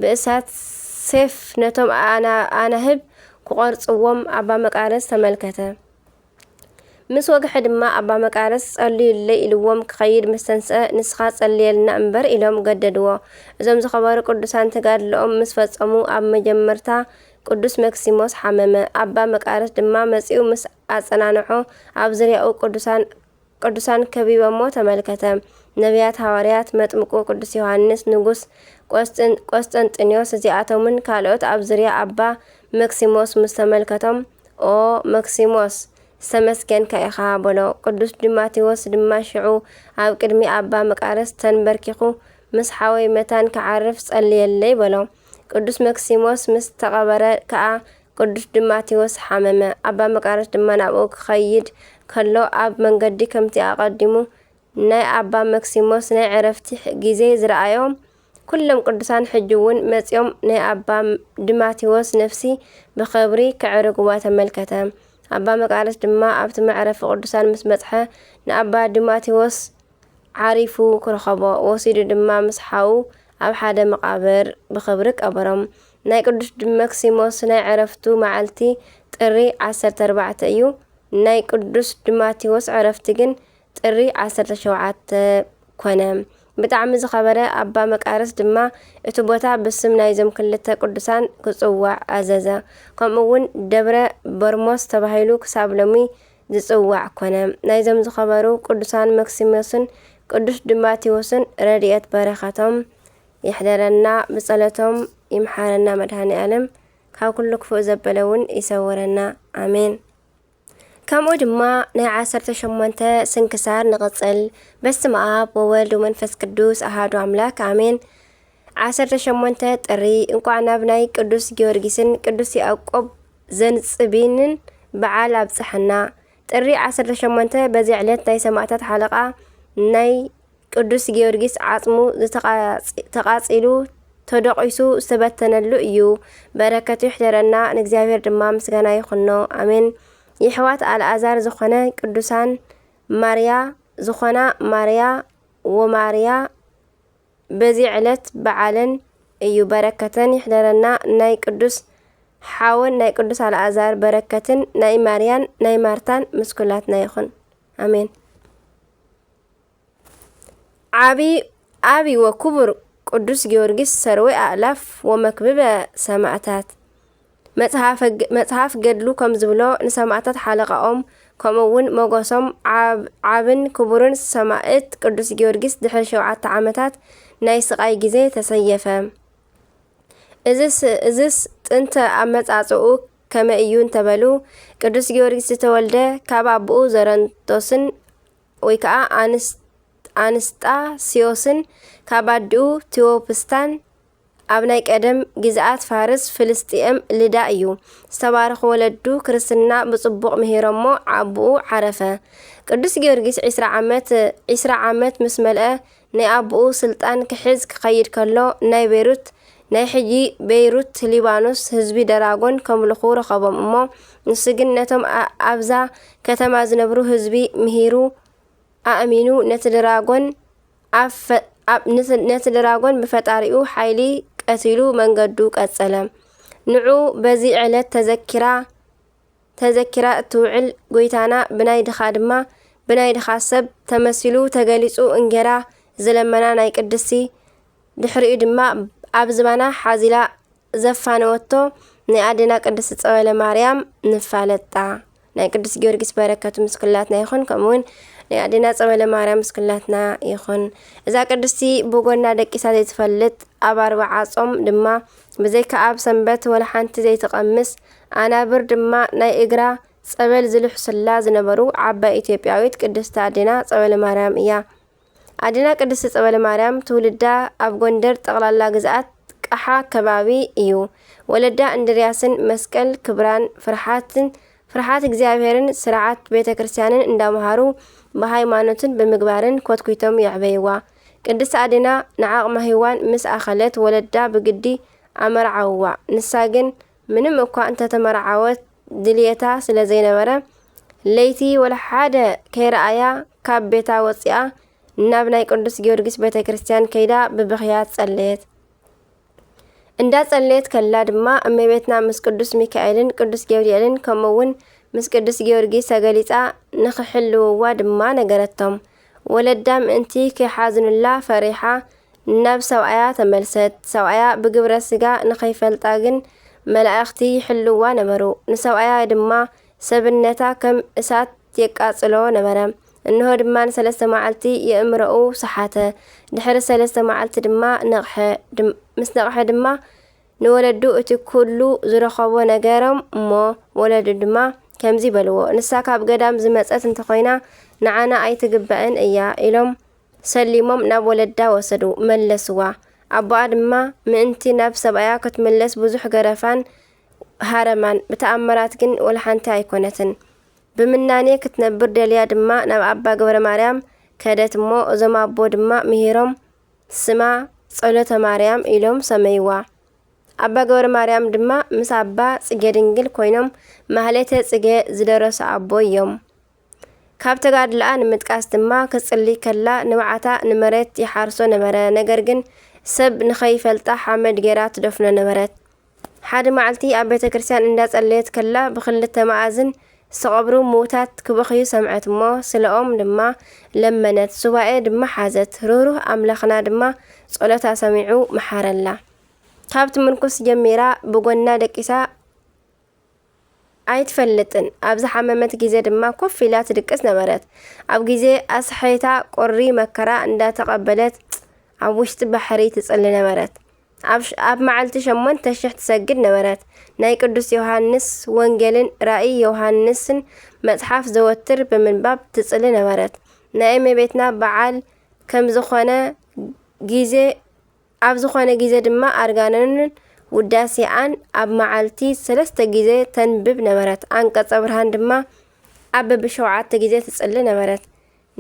ብእሳት ሴፍ ነቶም ኣናህብ ክቖርጽዎም ኣባ መቃርስ ተመልከተ። ምስ ወግሐ ድማ ኣባ መቃርስ ጸልዩለይ ኢልዎም ክኸይድ ምስ ተንስአ ንስኻ ጸልየልና እምበር ኢሎም ገደድዎ። እዞም ዝኸበሩ ቅዱሳን ተጋድሎኦም ምስ ፈጸሙ ኣብ መጀመርታ ቅዱስ መክሲሞስ ሓመመ። ኣባ መቃርስ ድማ መጺኡ ምስ ኣጸናንሖ ኣብ ዝርያኡ ቅዱሳን ከቢቦሞ ተመልከተ። ነቢያት፣ ሃዋርያት፣ መጥምቁ ቅዱስ ዮሃንስ፣ ንጉስ ቆስጠንጢኖስ እዚኣቶምን ካልኦት ኣብ ዝርያ ኣባ መክሲሞስ ምስ ተመልከቶም ኦ መክሲሞስ ሰመስገንካ ኢኻ በሎ። ቅዱስ ዲማቴዎስ ድማ ሽዑ ኣብ ቅድሚ ኣባ መቃርስ ተንበርኪኹ ምስ ሓወይ መታን ክዓርፍ ጸልየለይ በሎ። ቅዱስ መክሲሞስ ምስ ተቐበረ ከዓ ቅዱስ ዲማቴዎስ ሓመመ። ኣባ መቃርስ ድማ ናብኡ ክኸይድ ከሎ ኣብ መንገዲ ከምቲ ኣቐዲሙ ናይ ኣባ መክሲሞስ ናይ ዕረፍቲ ጊዜ ዝረኣዮም ኩሎም ቅዱሳን ሕጂ እውን መጺኦም ናይ ኣባ ዲማቴዎስ ነፍሲ ብኽብሪ ክዕርግዋ ተመልከተ። ኣባ መቃርስ ድማ ኣብቲ መዕረፊ ቅዱሳን ምስ በጽሐ ንኣባ ዲማቴዎስ ዓሪፉ ክረኸቦ ወሲዱ ድማ ምስ ሓዉ ኣብ ሓደ መቃብር ብኽብሪ ቀበሮም። ናይ ቅዱስ መክሲሞስ ናይ ዕረፍቱ መዓልቲ ጥሪ 14 እዩ። ናይ ቅዱስ ዲማቴዎስ ዕረፍቲ ግን ጥሪ 17 ኮነ። ብጣዕሚ ዝኸበረ ኣባ መቃርስ ድማ እቲ ቦታ ብስም ናይዞም ክልተ ቅዱሳን ክጽዋዕ ኣዘዘ። ከምኡውን ደብረ በርሞስ ተባሂሉ ክሳብ ሎሚ ዝጽዋዕ ኮነ። ናይዞም ዝኸበሩ ቅዱሳን መክሲሞስን ቅዱስ ዲማቴዎስን ረድኤት በረኸቶም ይሕደረና፣ ብጸሎቶም ይምሓረና። መድኃኔ ዓለም ካብ ኩሉ ክፉእ ዘበለ እውን ይሰውረና፣ ኣሜን። ከምኡ ድማ ናይ 18 ስንክሳር ንቕጽል። በስመ አብ ወወልድ ወመንፈስ ቅዱስ አሐዱ አምላክ አሜን። 18 ጥሪ እንኳዕ ናብ ናይ ቅዱስ ጊዮርጊስን ቅዱስ ያዕቆብ ዘንጽቢንን በዓል ኣብጽሐና። ጥሪ 18 በዚ ዕለት ናይ ሰማዕታት ሓለቓ ናይ ቅዱስ ጊዮርጊስ ዓጽሙ ተቓጺሉ ተደቂሱ ዝተበተነሉ እዩ። በረከቱ ይሕደረና፣ ንእግዚአብሔር ድማ ምስጋና ይኹኖ፣ አሜን። የሕዋት አልዓዛር ዝኾነ ቅዱሳን ማርያ ዝኾና ማርያ ወማርያ በዚ ዕለት በዓለን እዩ። በረከተን ይሕደረና፣ ናይ ቅዱስ ሓወን ናይ ቅዱስ አልዓዛር በረከትን ናይ ማርያን ናይ ማርታን ምስኩላትና ይኹን፣ አሜን። ዓቢ ወክቡር ቅዱስ ጊዮርጊስ ሰርዌ አእላፍ ወመክብበ ሰማዕታት። መጽሐፍ ገድሉ ከም ዝብሎ ንሰማዕታት ሓለቃኦም ከምኡውን መጎሶም ዓብን ክቡርን ሰማዕት ቅዱስ ጊዮርጊስ ድሕሪ 7 ዓመታት ናይ ስቃይ ጊዜ ተሰየፈ። እዝስ ጥንተ ኣመጻጽኡ ከመ እዩ እንተበሉ ቅዱስ ጊዮርጊስ ዝተወልደ ካብ ኣቦኡ ዘረንቶስን ወይ ከዓ ኣንስጣስዮስን ካብ ኣዲኡ ቴዎፕስታን ኣብ ናይ ቀደም ግዝኣት ፋርስ ፍልስጢኤም ልዳ እዩ። ዝተባረኸ ወለዱ ክርስትና ብጽቡቕ ምሂሮሞ ኣቦኡ ዓረፈ። ቅዱስ ጊዮርጊስ 20 ዓመት ምስ መልአ ናይ ኣቦኡ ስልጣን ክሕዝ ክኸይድ ከሎ ናይ ሕጂ ቤይሩት ሊባኖስ ህዝቢ ደራጎን ከምልኹ ረኸቦም እሞ ንሱ ግን ነቶም ኣብዛ ከተማ ዝነብሩ ህዝቢ ምሂሩ ኣእሚኑ ነቲ ድራጎን ብፈጣሪኡ ሓይሊ ቀቲሉ መንገዱ ቀጸለ። ንዑ በዚ ዕለት ተዘኪራ እትውዕል ጎይታና ብናይ ድኻ ሰብ ተመሲሉ ተገሊጹ እንጌራ ዝለመና ናይ ቅድስቲ ድሕሪኡ ድማ ኣብ ዝባና ሓዚላ ዘፋነወቶ ናይ ኣዴና ቅድስቲ ጸበለ ማርያም ንፋለጣ። ናይ ቅዱስ ጊዮርጊስ በረከቱ ምስክላትና ይኹን፣ ከምኡውን ናይ ኣዴና ጸበለ ማርያም ምስክላትና ይኹን። እዛ ቅድስቲ ብጎና ደቂሳ ዘይትፈልጥ ኣብ 40 ጾም ድማ ብዘይካ ኣብ ሰንበት ወላ ሓንቲ ዘይትቐምስ ኣናብር ድማ ናይ እግራ ጸበል ዝልሕሱላ ዝነበሩ ዓባይ ኢትዮጵያዊት ቅድስቲ ኣዴና ጸበለ ማርያም እያ። ኣዴና ቅድስቲ ጸበለ ማርያም ትውልዳ ኣብ ጎንደር ጠቕላላ ግዝኣት ቃሓ ከባቢ እዩ። ወለዳ እንድርያስን መስቀል ክብራን ፍርሃት እግዚአብሔርን ስርዓት ቤተ ክርስቲያንን እንዳመሃሩ በሃይማኖትን ብምግባርን ኮትኩቶም ያዕበይዋ። ቅድስቲ ኣዴና ንዓቕመ ሔዋን ምስ ኣኸለት ወለዳ ብግዲ ኣመርዓውዋ። ንሳ ግን ምንም እኳ እንተተመርዓወት ድልየታ ስለ ዘይነበረ ለይቲ ወላ ሓደ ከይረኣያ ካብ ቤታ ወፂኣ ናብ ናይ ቅዱስ ጊዮርጊስ ቤተ ክርስቲያን ከይዳ ብብኽያት ጸለየት። እንዳ ጸለየት ከላ ድማ እመቤትና ምስ ቅዱስ ሚካኤልን ቅዱስ ገብርኤልን ከምኡውን ምስ ቅዱስ ጊዮርጊስ ተገሊጻ ንኽሕልውዋ ድማ ነገረቶም። ወለዳ ምእንቲ ከይሓዝኑላ ፈሪሓ ናብ ሰብኣያ ተመልሰት። ሰብኣያ ብግብረ ስጋ ንኸይፈልጣ ግን መላእኽቲ ይሕልዋ ነበሩ። ንሰብኣያ ድማ ሰብነታ ከም እሳት የቃጽሎ ነበረ። እንሆ ድማ ን3 መዓልቲ የእምረኡ ሰሓተ። ድሕሪ 3 መዓልቲ ድማ ምስ ነቕሐ ድማ ንወለዱ እቲ ኩሉ ዝረኸቦ ነገሮም እሞ ወለዱ ድማ كمزي بلو نسا كاب قدام زمزت انت خوينا نعانا اي تقبأن ايا إلهم سلمهم ناب ولدا وسدو ملسوا أبو آدما مئنتي ناب سبايا كتملس بزح قرفان هارمان بتأمرات جن ولا حانتا يكونتن بمناني كتنبر دليا دما ناب أبا قبر مريم كادت مو زما أبو دما مهيرم سما صلوة مريم إلهم سميوا أبا قبر مريم دما مس أبا صجي دنجل كوينم مهلته صجي زدرس أبو يوم كابت قاد الآن متقاس دما كتصلي كلا نوعتا نمرت يحارسو نمرة نقرقن سب نخيف التا حامد جيرات دفنا نمرت حاد معلتي أبيت كرسيان انداز الليت كلا بخلت معازن سقبرو موتات كبخيو سمعت مو سلقوم دما لمنت سواء دما حازت روروه أملخنا دما صلوتا سمعو محار الله كابت منكس جميرا بقونا دكيسا ኣይትፈልጥን ኣብዚ ሓመመት ግዜ ድማ ኮፍ ኢላ ትድቅስ ነበረት ኣብ ግዜ ኣስሐይታ ቆሪ መከራ እንዳተቀበለት ኣብ ውሽጢ ባሕሪ ትጽሊ ነበረት ኣብ መዓልቲ 8,000 ትሰግድ ነበረት ናይ ቅዱስ ዮሐንስ ወንጌልን ራእይ ዮሐንስን መጽሓፍ ዘወትር ብምንባብ ትጽሊ ነበረት ናይ እመቤትና በዓል ከም ዝኾነ ግዜ ኣብ ዝኾነ ግዜ ድማ ኣርጋኖን ውዳሴኣን ኣብ መዓልቲ 3 ግዜ ተንብብ ነበረት አንቀጸ ብርሃን ድማ ኣብ ብሸውዓተ ግዜ ትጽሊ ነበረት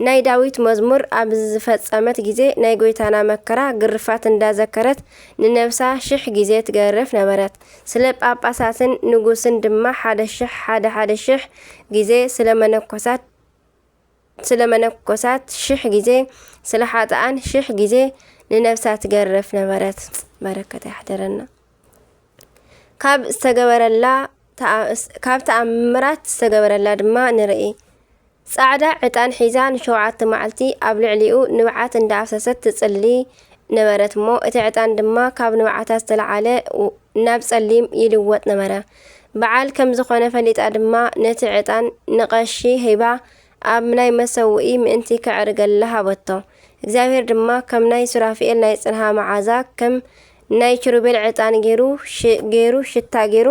ናይ ዳዊት መዝሙር ኣብ ዝፈጸመት ግዜ ናይ ጎይታና መከራ ግርፋት እንዳዘከረት ንነፍሳ 1000 ግዜ ትገርፍ ነበረት ስለ ጳጳሳትን ንጉስን ድማ 1,000 ግዜ ስለ መነኮሳት 1000 ግዜ ስለ ሓጥኣን 1000 ግዜ ንነፍሳ ትገርፍ ነበረት በረከተ ያሕደረና ካብ ተኣምራት ዝተገበረላ ድማ ንርኢ ጻዕዳ ዕጣን ሒዛ ንሸውዓተ መዓልቲ ኣብ ልዕሊኡ ንብዓት እንዳኣፍሰሰት ትጽሊ ነበረት እሞ እቲ ዕጣን ድማ ካብ ንብዓታ ዝተለዓለ ናብ ጸሊም ይልወጥ ነበረ በዓል ከም ዝኾነ ፈሊጣ ድማ ነቲ ዕጣን ንቐሺ ሂባ ኣብ ናይ መሰውኢ ምእንቲ ከዕርገላ ሃበቶ እግዚአብሔር ድማ ከም ናይ ሱራፊኤል ናይ ጽንሃ መዓዛ ከም ናይ ኪሩቤል ዕጣን ገይሩ ሽታ ገይሩ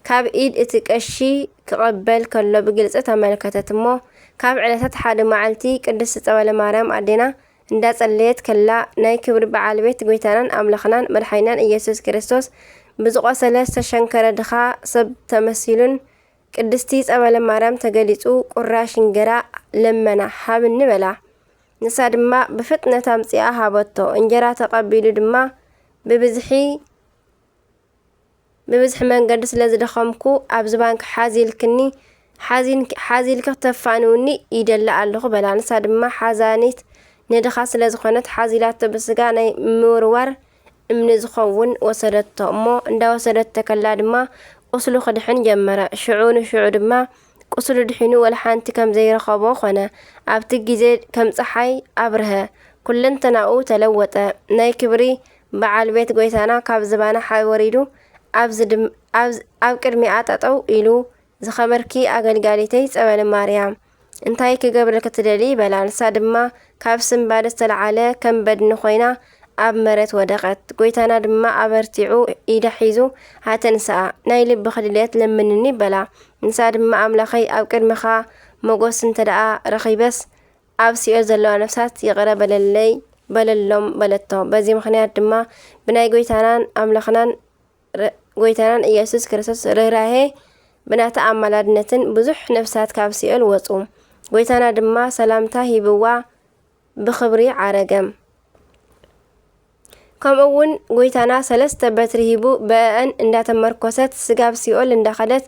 ካብ ኢድ እቲ ቀሺ ክቐበል ከሎ ብግልጽ ተመልከተት እሞ ካብ ዕለታት ሓደ መዓልቲ ቅድስት ጸበለ ማርያም ኣዴና እንዳጸለየት ከላ ናይ ክብሪ በዓል ቤት ጎይታናን ኣምላኽናን መድሓኒናን ኢየሱስ ክርስቶስ ብዝቆሰለ ዝተሸንከረ ድኻ ሰብ ተመሲሉን ቅድስቲ ጸበለ ማርያም ተገሊጹ ቁራሽ እንጀራ ለመና ሃብኒ በላ ንሳ ድማ ብፍጥነት ኣምጽኣ ሃበቶ እንጀራ ተቐቢሉ ድማ ብብዝሒ መንገዲ ስለ ዝደኸምኩ ኣብ ዝባንክ ሓዚልክ ተፋንውኒ ይደላ ኣለኹ በላ ንሳ ድማ ሓዛኒት ንድኻ ስለ ዝኾነት ሓዚላቶ ብስጋ ናይ ምውርዋር እምኒ ዝኸውን ወሰደቶ እሞ እንዳወሰደቶ ከላ ድማ ቁስሉ ክድሕን ጀመረ ሽዑ ድማ ቁስሉ ድሒኑ ወላ ሓንቲ ከም ዘይረኸቦ ኾነ ኣብቲ ግዜ ከም ፀሓይ ኣብርሀ ኩለንተናኡ ተለወጠ ናይ ክብሪ በዓል ቤት ጎይታና ካብ ዝባና ሓወሪዱ ኣብ ቅድሚኣ ጠጠው ኢሉ ዝኸበርኪ ኣገልጋሊተይ ጸበለ ማርያም እንታይ ክገብረልክ ትደሊ በላ ንሳ ድማ ካብ ስምባደ ዝተለዓለ ከም በድኒ ኮይና ኣብ መሬት ወደቐት ጎይታና ድማ ኣበርቲዑ ኢዳ ሒዙ ሃተንስኣ ናይ ልቢ ክድልየት ለምንኒ በላ ንሳ ድማ ኣምላኸይ ኣብ ቅድሚኻ ሞጎስ እንተደኣ ረኺበስ ኣብ ሲኦል ዘለዋ ነፍሳት ይቕረ በለሎም በለቶ በዚ ምክንያት ድማ ብናይ ጎይታናን ኣምላኽናን ጎይታናን ኢየሱስ ክርስቶስ ርህራሄ ብናታ ኣማላድነትን ብዙሕ ነፍሳት ካብ ሲኦል ወፁ ጎይታና ድማ ሰላምታ ሂብዋ ብኽብሪ ዓረገም ከምኡውን ጎይታና 3 በትሪ ሂቡ በአን እንዳተመርኮሰት ስጋብ ሲኦል እንዳኸደት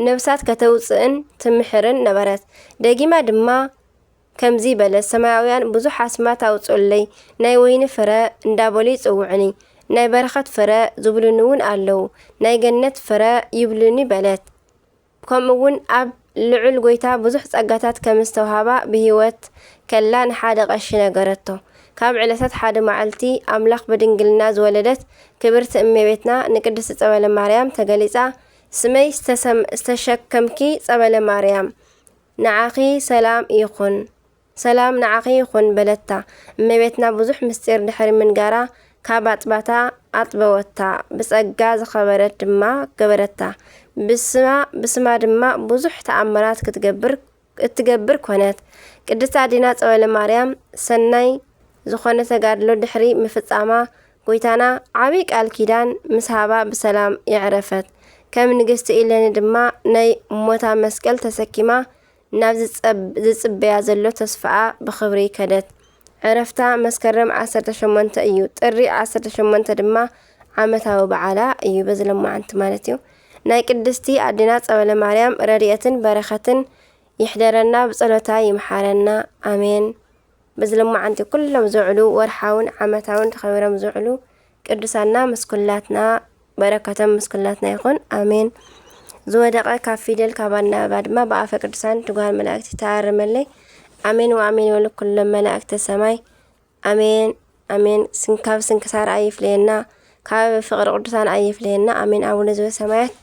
ነፍሳት ከተውፅእን ትምሕርን ነበረት ደጊማ ድማ ከምዚ በለት ሰማያውያን ብዙሕ ኣስማት ኣውፅለይ ናይ ወይኒ ፍረ እንዳበሉ ይጽውዕኒ ናይ በረኸት ፍረ ዝብሉኒ እውን ኣለው ናይ ገነት ፍረ ይብሉኒ በለት ከምኡውን ኣብ ልዑል ጎይታ ብዙሕ ጸጋታት ከም ዝተውሃባ ብህይወት ከላ ንሓደ ቀሺ ነገረቶ ካብ ዕለታት ሓደ መዓልቲ ኣምላኽ በድንግልና ዝወለደት ክብርቲ እመቤትና ንቅድስት ጸበለ ማርያም ተገሊጻ ስመይ ዝተሸከምኪ ጸበለ ማርያም ንዓኺ ሰላም ንዓኺ ይኹን በለታ እመቤትና ብዙሕ ምስጢር ድሕሪ ምንጋራ ካብ ኣጥባታ ኣጥበወታ ብጸጋ ዝኸበረት ድማ ገበረታ بسما دما بزح تأمرات እትገብር ኮነት ቅድስት አዲና ጸወለ ማርያም ሰናይ ዝኾነ ተጋድሎ ድሕሪ ምፍጻማ ጎይታና ዓብይ ቃል ኪዳን ምስሃባ በሰላም ይዕረፈት ከም ንግስቲ ኢለን ድማ ናይ ሞታ መስቀል ተሰኪማ ናብ ዝጽበያ ዘሎ ተስፋኣ ብኽብሪ ከደት ዕረፍታ መስከረም 18 እዩ ጥሪ 18 ድማ ዓመታዊ በዓላ እዩ በዝለማዓንቲ ማለት እዩ ናይ ቅድስቲ አዲና ጸወለ ማርያም ረድኤትን በረኸትን ይሕደረና በጸሎታ ይምሓረና አሜን በዝለማዓንቲ ኩሎም ዝውዕሉ ወርሓውን ዓመታውን ተኸብረም ዝውዕሉ ቅዱሳና መስኩላትና በረከቶም መስኩላትና ይኹን አሜን ዝወደቀ ካብ ፊደል ካባና ባድማ በአፈ ቅዱሳን ትጓል መላእክት ታረመለይ አሜን ወአሜን ወለ ኩሎም መላእክት ሰማይ አሜን አሜን ስንካብ ስንክሳር አይፍለየና ካብ ፍቅር ቅዱሳን አይፍለየና አሜን አቡነ ዘበሰማያት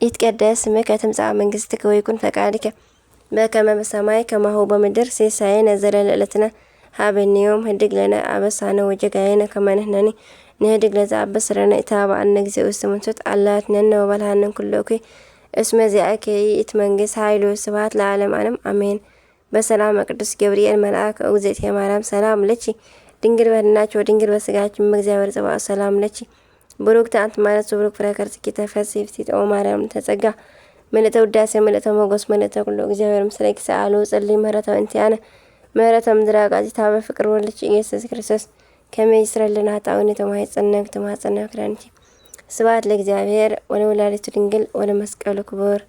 ይትቀደስ ስምከ ትምጻእ መንግስትከ ወይኩን ፈቃድከ በከመ በሰማይ ከማሁ በምድር ሲሳየነ ዘለለዕለትነ ሀበነ ዮም ህድግ ለነ አበሳነ ወጀጋየነ ከመ ንሕነኒ ንህድግ ለዘአበስረነ ኢታብአነ እግዚኦ ውስተ መንሱት አላትነነ ወበልሃነን ኩሉ እኩይ እስመ ዚአከ ይእቲ መንግስት ኃይሉ ስብሐት ለዓለም ዓለም አሜን በሰላም ቅዱስ ገብርኤል መልአክ እግዝእትየ ማርያም ሰላም ለኪ ድንግል በድናች ወድንግል በስጋች እግዚአብሔር ጽባኦት ሰላም ለኪ ብሩክት አንቲ ማለት ብሩክ ፍሬ ከርሥኪ ተፈሥሒ ፍሥሕት ኦ ማርያም ተጸጋ መለተ ውዳሴ መለተ ሞገስ መለተ ኩሉ እግዚአብሔር ምስለኪ ሰአሉ ጸልይ ምህረታው እንቲአነ ምህረተ ምድራቃዚ ታበ ፍቅር ወልች ኢየሱስ ክርስቶስ ከመ ይስረልና ኃጣውኒ ተማኅፀነ ክራንቲ ስብሐት ለእግዚአብሔር ወለወላዲቱ ድንግል ወለመስቀሉ ክቡር